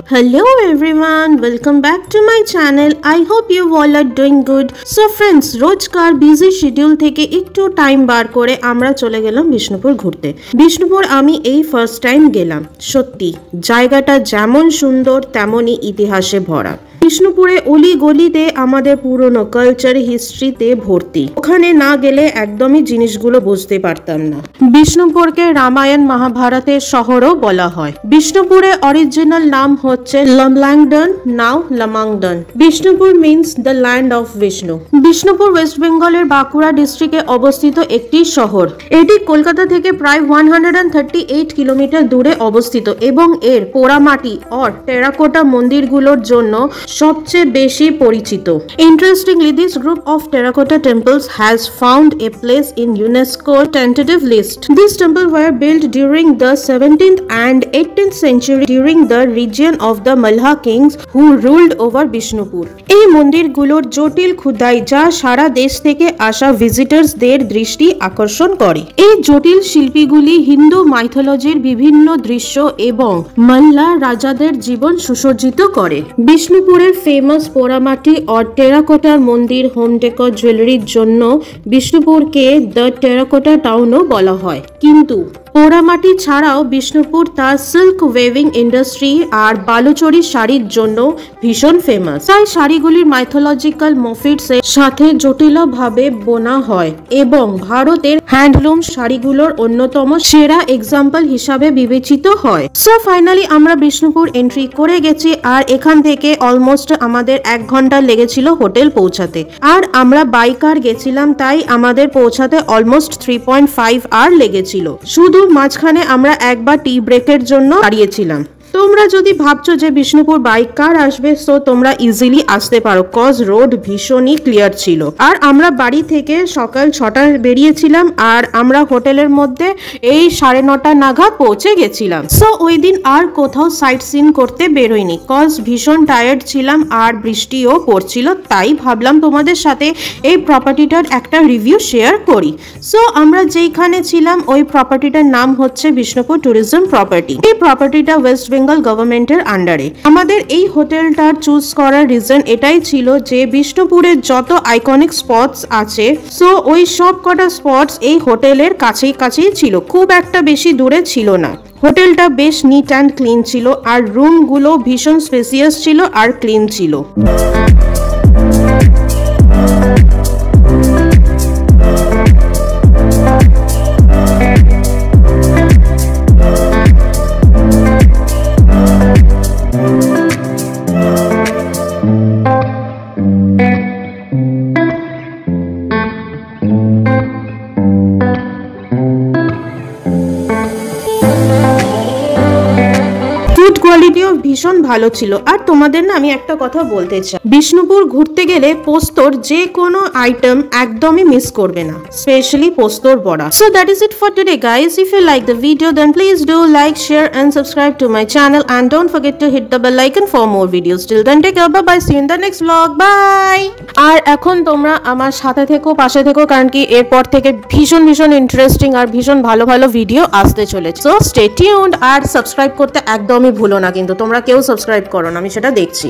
Hello everyone, welcome back to my channel. I hope you all are doing good. So friends, রোজকার busy schedule থেকে একটু time বার করে আমরা চলে গেলাম বিষ্ণুপুর ঘুরতে। বিষ্ণুপুর আমি এই ফার্স্ট টাইম গেলাম। সত্যি জায়গাটা যেমন সুন্দর তেমনই ইতিহাসে ভরা। বিষ্ণুপুরে অলি গলিতে আমাদের পুরনো কালচার হিস্ট্রিতে ভর্তি। ওখানে না গেলে একদমই জিনিসগুলো বুঝতে পারতাম না। বিষ্ণুপুরকে রামায়ণ মহাভারতের শহরও বলা হয়। বিষ্ণুপুরে অরিজিনাল নাম হচ্ছে লামল্যাংডন, নাও লামাংডন। Bishnupur means the land of Vishnu. Bishnupur West বেঙ্গলের বাঁকুড়া ডিস্ট্রিক্টে অবস্থিত একটি শহর। এটি কলকাতা থেকে প্রায় 138 কিলোমিটার দূরে অবস্থিত এবং এর পোড়ামাটি অর টেরাকোটা মন্দিরগুলোর জন্য সবচেয়ে বেশি পরিচিত। Interestingly, this group of terracotta temples has found a place in UNESCO tentative list. These temples were built during the 17th and 18th century during the region of the Malha kings who ruled over Bishnupur. এই মন্দিরগুলোর জটিল খুদাই যা সারা দেশ থেকে আসা ভিজিটার্সদের দৃষ্টি আকর্ষণ করে। এই জটিল শিল্পীগুলি হিন্দু মাইথোলজির বিভিন্ন দৃশ্য এবং মাল্লা রাজাদের জীবন সুসজ্জিত করে। বিষ্ণুপুরের ফেমাস পোড়ামাটি और টেরাকোটার মন্দির, হোম ডেকোর, জুয়েলারির জন্য বিষ্ণুপুরকে দ্য টেরাকোটা টাউনও বলা হয়। কিন্তু পোড়ামাটি ছাড়াও বিষ্ণুপুর তার সিল্ক ওয়েভিং ইন্ডাস্ট্রি আর বালুচরি শাড়ির জন্য ভীষণ ফেমাস। তাই শাড়িগুলির মাইথোলজিক্যাল মোটিভস এর সাথে জটিলভাবে বোনা হয় এবং ভারতের হ্যান্ডলুম শাড়িগুলোর অন্যতম সেরা এক্সাম্পল হিসাবে বিবেচিত হয়। সো ফাইনালি আমরা বিষ্ণুপুর এন্ট্রি করে গেছি আর এখান থেকে অলমোস্ট আমাদের 1 ঘন্টা লেগেছিল হোটেল পৌঁছাতে। আর আমরা বাইকার গেছিলাম তাই আমাদের পৌঁছাতে অলমোস্ট 3.5 আওয়ার লেগেছিল। শুধু মাঝখানে আমরা একবার টি ব্রেকের জন্য দাঁড়িয়েছিলাম। তোমরা যদি ভাবছো যে বিষ্ণুপুর বাইক কার আসবে সো তোমরা ইজিলি আসতে পারো, কজ রোড ভীষণই ক্লিয়ার ছিল। আর আমরা বাড়ি থেকে সকাল 6টায় বেরিয়েছিলাম আর আমরা হোটেলের মধ্যে এই 9:30 নাগাদ পৌঁছে গেছিলাম। সো ওই দিন আর কোথাও সাইট সিন করতে বেরোইনি, কজ ভীষণ টায়ার্ড ছিলাম আর বৃষ্টিও পড়ছিল। তাই ভাবলাম তোমাদের সাথে এই প্রপার্টিটার একটা রিভিউ শেয়ার করি। সো আমরা যেইখানে ছিলাম ওই প্রপার্টিটার নাম হচ্ছে বিষ্ণুপুর ট্যুরিজম প্রপার্টি। এই প্রপার্টিটা ওয়েস্ট বেঙ্গল গভর্নমেন্টের আন্ডারে। আমাদের এই হোটেলটার চুজ করার রিজন এটাই ছিল যে বিষ্ণুপুরের যত আইকনিক স্পটস আছে সো ওই সব কটা স্পটস এই হোটেলের কাছেই ছিল, খুব একটা বেশি দূরে ছিল না। হোটেলটা বেশ নিট অ্যান্ড ক্লিন ছিল আর রুমগুলো ভীষণ স্পেসিয়াস ছিল আর ক্লিন ছিল। কোয়ালিটিও ভীষণ ভালো ছিল। আর তোমাদের না আমি একটা কথা বলতে চাই, বিষ্ণুপুর ঘুরতে গেলে পোস্তর যে কোনো আইটেম একদমই মিস করবে না, স্পেশালি পোস্তর বড়া। So that is it for today guys. If you like the video then please do like, share and subscribe to my channel and don't forget to hit the bell icon for more videos. Till then take care, bye bye, see you in the next blog, bye. আর এখন তোমরা আমার সাথে থেকো, পাশে থেকো, কারণ কি এরপর থেকে ভীষণ ইন্টারেস্টিং আর ভীষণ ভালো ভিডিও আসতে চলেছে। সো স্টে টিউনড আর সাবস্ক্রাইব করতে একদমই ভুলো না, কিন্তু তোমরা কেউ সাবস্ক্রাইব করো না, আমি সেটা দেখছি।